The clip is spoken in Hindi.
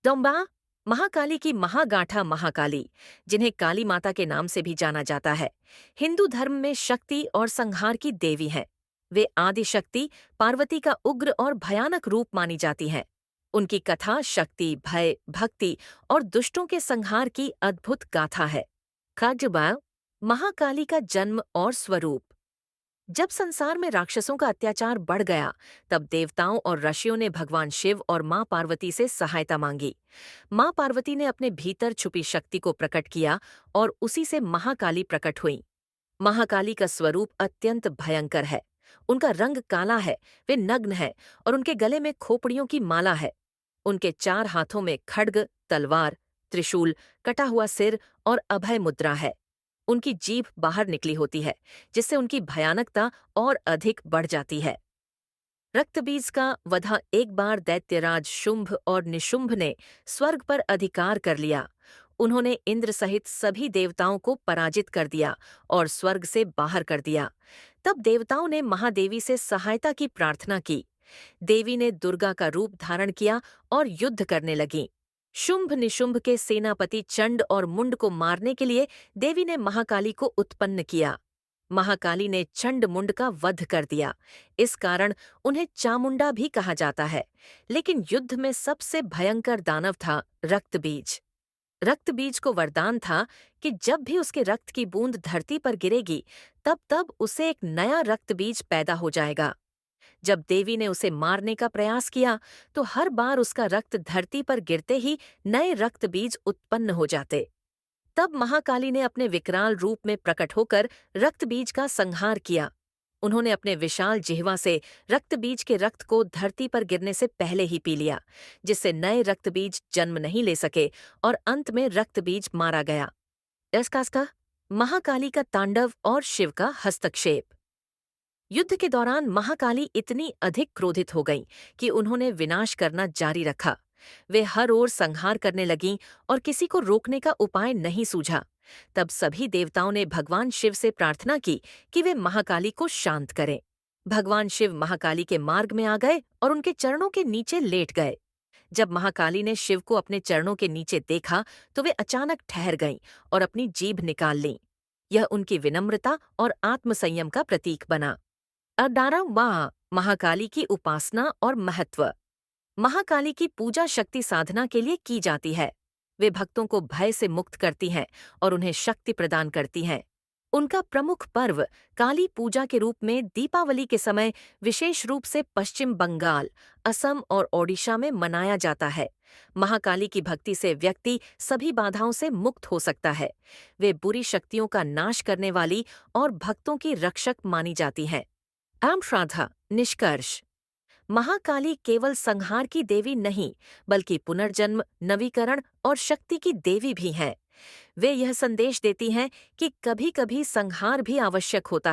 दोम्बा महाकाली की महागाठा महाकाली, जिन्हें काली माता के नाम से भी जाना जाता है, हिंदू धर्म में शक्ति और संहार की देवी हैं। वे आदि शक्ति पार्वती का उग्र और भयानक रूप मानी जाती हैं। उनकी कथा शक्ति, भय, भक्ति और दुष्टों के संहार की अद्भुत गाथा है। खगबाल महाकाली का जन्म और स्वरूप। जब संसार में राक्षसों का अत्याचार बढ़ गया, तब देवताओं और ऋषियों ने भगवान शिव और मां पार्वती से सहायता मांगी। मां पार्वती ने अपने भीतर छुपी शक्ति को प्रकट किया और उसी से महाकाली प्रकट हुई। महाकाली का स्वरूप अत्यंत भयंकर है। उनका रंग काला है, वे नग्न है और उनके गले में खोपड़ियों की माला है। उनके 4 हाथों में खड्ग, तलवार, त्रिशूल, कटा हुआ सिर और अभय मुद्रा है। उनकी जीभ बाहर निकली होती है, जिससे उनकी भयानकता और अधिक बढ़ जाती है। रक्तबीज का वधा एक बार दैत्यराज शुंभ और निशुंभ ने स्वर्ग पर अधिकार कर लिया। उन्होंने इंद्र सहित सभी देवताओं को पराजित कर दिया और स्वर्ग से बाहर कर दिया। तब देवताओं ने महादेवी से सहायता की प्रार्थना की। देवी ने दुर्गा का रूप धारण किया और युद्ध करने लगी। शुंभ निशुंभ के सेनापति चंड और मुंड को मारने के लिए देवी ने महाकाली को उत्पन्न किया। महाकाली ने चंड मुंड का वध कर दिया। इस कारण उन्हें चामुंडा भी कहा जाता है। लेकिन युद्ध में सबसे भयंकर दानव था रक्तबीज। रक्तबीज को वरदान था कि जब भी उसके रक्त की बूंद धरती पर गिरेगी, तब तब उसे एक नया रक्तबीज पैदा हो जाएगा। जब देवी ने उसे मारने का प्रयास किया, तो हर बार उसका रक्त धरती पर गिरते ही नए रक्तबीज उत्पन्न हो जाते। तब महाकाली ने अपने विकराल रूप में प्रकट होकर रक्तबीज का संहार किया। उन्होंने अपने विशाल जिह्वा से रक्तबीज के रक्त को धरती पर गिरने से पहले ही पी लिया, जिससे नए रक्तबीज जन्म नहीं ले सके और अंत में रक्तबीज मारा गया। इसका महाकाली का तांडव और शिव का हस्तक्षेप। युद्ध के दौरान महाकाली इतनी अधिक क्रोधित हो गईं कि उन्होंने विनाश करना जारी रखा। वे हर ओर संहार करने लगीं और किसी को रोकने का उपाय नहीं सूझा। तब सभी देवताओं ने भगवान शिव से प्रार्थना की कि वे महाकाली को शांत करें। भगवान शिव महाकाली के मार्ग में आ गए और उनके चरणों के नीचे लेट गए। जब महाकाली ने शिव को अपने चरणों के नीचे देखा, तो वे अचानक ठहर गईं और अपनी जीभ निकाल लीं। यह उनकी विनम्रता और आत्मसंयम का प्रतीक बना। 18वां महाकाली की उपासना और महत्व। महाकाली की पूजा शक्ति साधना के लिए की जाती है। वे भक्तों को भय से मुक्त करती हैं और उन्हें शक्ति प्रदान करती हैं। उनका प्रमुख पर्व काली पूजा के रूप में दीपावली के समय विशेष रूप से पश्चिम बंगाल, असम और ओडिशा में मनाया जाता है। महाकाली की भक्ति से व्यक्ति सभी बाधाओं से मुक्त हो सकता है। वे बुरी शक्तियों का नाश करने वाली और भक्तों की रक्षक मानी जाती हैं। आम श्राद्धा निष्कर्ष। महाकाली केवल संहार की देवी नहीं, बल्कि पुनर्जन्म, नवीकरण और शक्ति की देवी भी हैं। वे यह संदेश देती हैं कि कभी-कभी संहार भी आवश्यक होता है।